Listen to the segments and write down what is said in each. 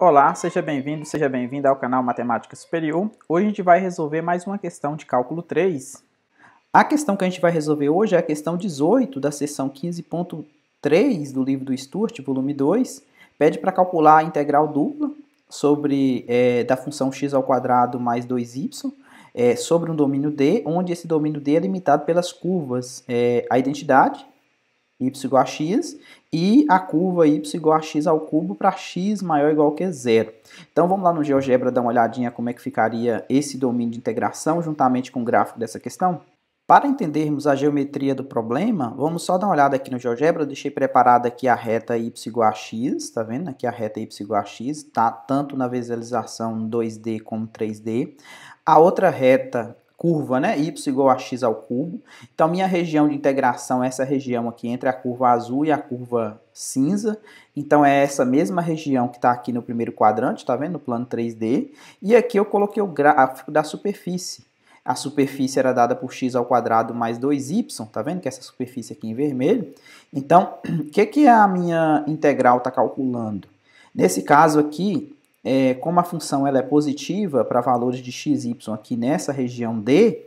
Olá, seja bem-vindo, seja bem-vinda ao canal Matemática Superior. Hoje a gente vai resolver mais uma questão de cálculo 3. A questão que a gente vai resolver hoje é a questão 18 da seção 15.3 do livro do Sturt, volume 2. Pede para calcular a integral dupla da função x² mais 2y sobre um domínio D, onde esse domínio D é limitado pelas curvas a identidade, y igual a x, e a curva y igual a x ao cubo para x maior ou igual que zero. Então vamos lá no GeoGebra dar uma olhadinha como é que ficaria esse domínio de integração juntamente com o gráfico dessa questão. Para entendermos a geometria do problema, vamos só dar uma olhada aqui no GeoGebra. Eu deixei preparada aqui a reta y igual a x, tá vendo? Aqui a reta y igual a x, tá tanto na visualização 2D como 3D. A outra reta curva, né, y igual a x ao cubo. Então, minha região de integração é essa região aqui entre a curva azul e a curva cinza. Então, é essa mesma região que está aqui no primeiro quadrante, tá vendo? No plano 3D. E aqui eu coloquei o gráfico da superfície. A superfície era dada por x² mais 2y, tá vendo que essa superfície aqui em vermelho? Então, o que a minha integral está calculando? Nesse caso aqui, como a função ela é positiva para valores de x, y aqui nessa região D,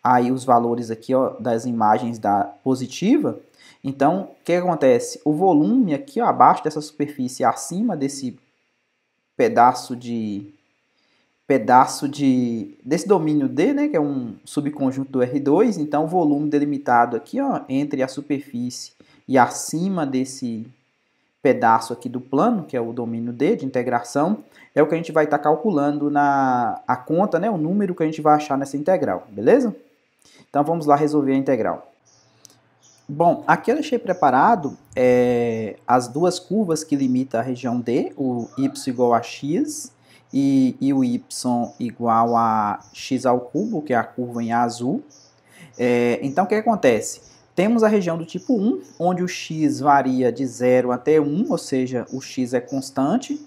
aí os valores aqui ó, das imagens da positiva, então o que acontece? O volume aqui ó, abaixo dessa superfície, acima desse desse domínio D, né, que é um subconjunto do R2, então o volume delimitado aqui ó, entre a superfície e acima desse pedaço aqui do plano, que é o domínio D de integração, é o que a gente vai estar calculando a conta, né, o número que a gente vai achar nessa integral, beleza? Então vamos lá resolver a integral. Bom, aqui eu deixei preparado as duas curvas que limitam a região D, o y igual a x e o y igual a x ao cubo, que é a curva em azul. Então o que acontece? Temos a região do tipo 1, onde o x varia de 0 até 1, ou seja, o x é constante,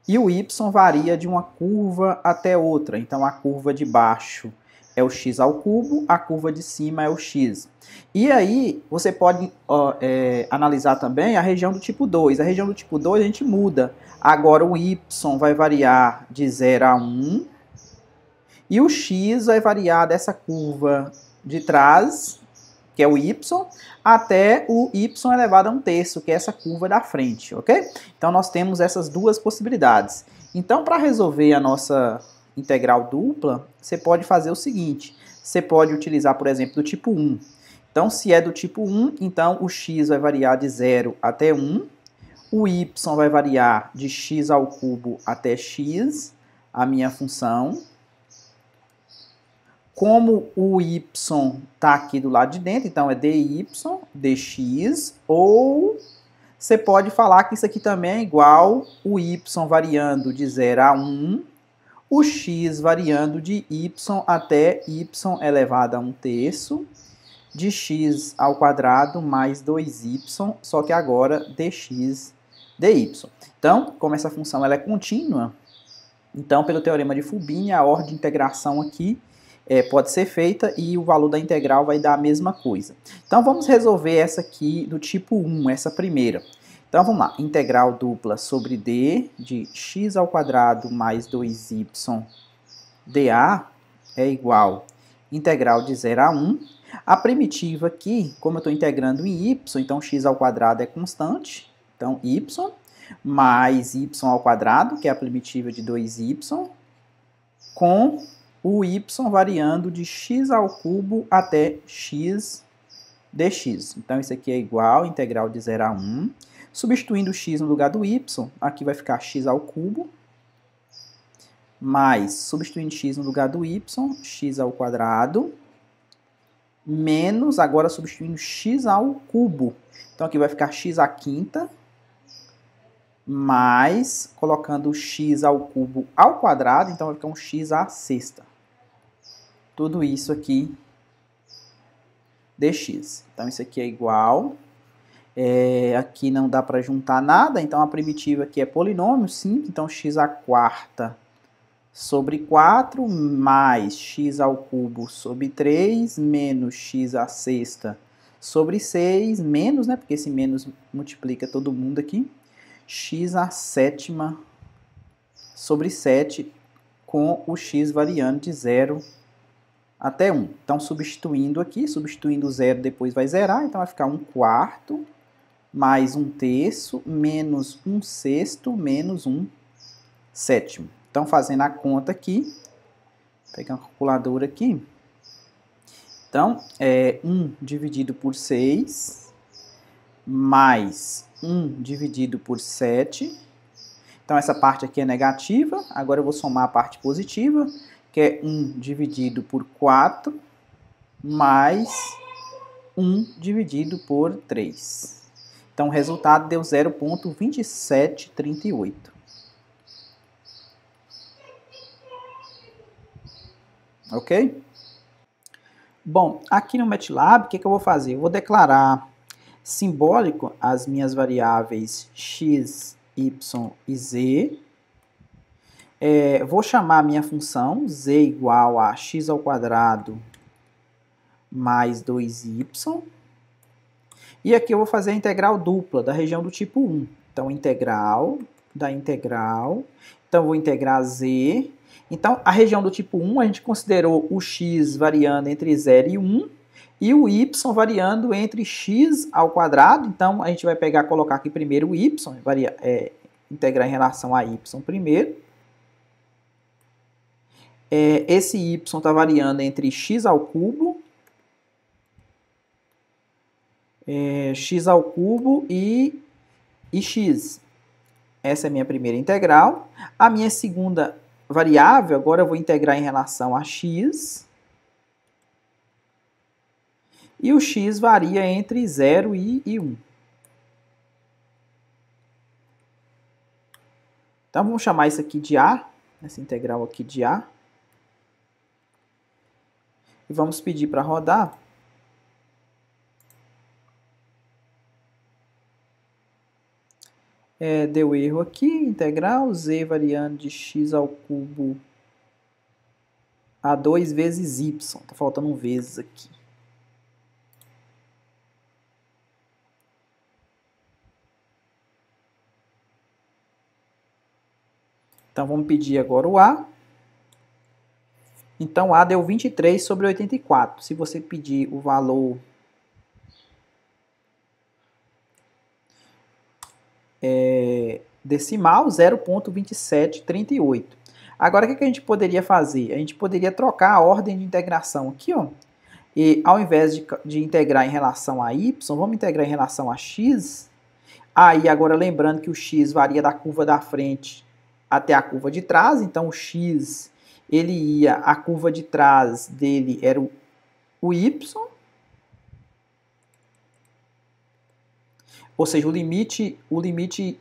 e o y varia de uma curva até outra. Então, a curva de baixo é o x ao cubo, a curva de cima é o x. E aí, você pode analisar também a região do tipo 2. A região do tipo 2 a gente muda. Agora, o y vai variar de 0 a 1, e o x vai variar dessa curva de trás, que é o y, até o y elevado a 1/3, que é essa curva da frente, ok? Então, nós temos essas duas possibilidades. Então, para resolver a nossa integral dupla, você pode fazer o seguinte. Você pode utilizar, por exemplo, do tipo 1. Então, se é do tipo 1, então o x vai variar de 0 até 1. O y vai variar de x ao cubo até x, a minha função. Como o y está aqui do lado de dentro, então é dy, dx, ou você pode falar que isso aqui também é igual o y variando de 0 a 1, o x variando de y até y elevado a 1/3, de x ao quadrado mais 2y, só que agora dx, dy. Então, como essa função ela é contínua, então pelo teorema de Fubini, a ordem de integração aqui pode ser feita e o valor da integral vai dar a mesma coisa. Então vamos resolver essa aqui do tipo 1, essa primeira. Então vamos lá, integral dupla sobre D de x² mais 2y dA é igual integral de 0 a 1. A primitiva aqui, como eu estou integrando em y, então x² é constante, então y, mais y², que é a primitiva de 2y, com o y variando de x ao cubo até x dx. Então, isso aqui é igual, integral de 0 a 1. Substituindo o x no lugar do y, aqui vai ficar x ao cubo, mais, substituindo x no lugar do y, x², menos, agora substituindo x ao cubo. Então, aqui vai ficar x⁵, mais, colocando o x ao cubo ao quadrado, então vai ficar um x⁶. Tudo isso aqui dx. Então, isso aqui é igual. Aqui não dá para juntar nada, então a primitiva aqui é polinômio, 5. Então, x² sobre 4 mais x ao cubo sobre 3 menos x⁵ sobre 6, menos, né? Porque esse menos multiplica todo mundo aqui. x⁷ sobre 7 com o x variando de 0 até 1. Então, substituindo aqui, substituindo o 0 depois vai zerar, então vai ficar 1/4 mais 1/3 menos 1/6 menos 1/7. Então, fazendo a conta aqui, vou pegar uma calculadora aqui. Então, 1 dividido por 6 mais 1 dividido por 7. Então, essa parte aqui é negativa. Agora eu vou somar a parte positiva, que é 1 dividido por 4 mais 1 dividido por 3. Então, o resultado deu 0,2738. Ok? Bom, aqui no MATLAB, o que eu vou fazer? Eu vou declarar simbólico as minhas variáveis x, y e z. Vou chamar a minha função z igual a x ao quadrado mais 2y. E aqui eu vou fazer a integral dupla da região do tipo 1. Então, integral da integral. Então, eu vou integrar z. Então, a região do tipo 1, a gente considerou o x variando entre 0 e 1 e o y variando entre x ao quadrado. Então, a gente vai pegar e colocar aqui primeiro o y, integrar em relação a y primeiro. Esse y está variando entre x ao cubo, x ao cubo e x. Essa é a minha primeira integral. A minha segunda variável, agora eu vou integrar em relação a x. E o x varia entre 0 e 1. Então, vamos chamar isso aqui de A, essa integral aqui de A. E vamos pedir para rodar. Deu erro aqui, integral, z variando de x ao cubo a 2 vezes y. Está faltando um vezes aqui. Então, vamos pedir agora o A. Então, A deu 23 sobre 84. Se você pedir o valor decimal, 0,2738. Agora, o que a gente poderia fazer? A gente poderia trocar a ordem de integração aqui, ó. E ao invés de integrar em relação a y, vamos integrar em relação a x. Aí, agora lembrando que o x varia da curva da frente até a curva de trás. Então, o x, a curva de trás dele era o y. Ou seja, o limite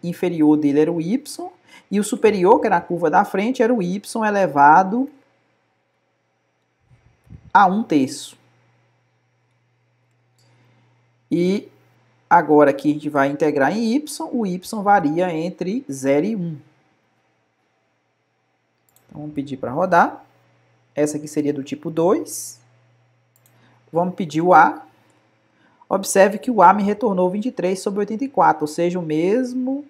inferior dele era o y, e o superior, que era a curva da frente, era o y elevado a 1/3. E agora aqui a gente vai integrar em y, o y varia entre 0 e 1. Então, vamos pedir para rodar. Essa aqui seria do tipo 2. Vamos pedir o A. Observe que o A me retornou 23 sobre 84, ou seja, o mesmo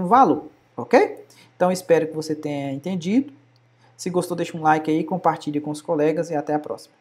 valor, ok? Então, espero que você tenha entendido. Se gostou, deixa um like aí, compartilhe com os colegas e até a próxima.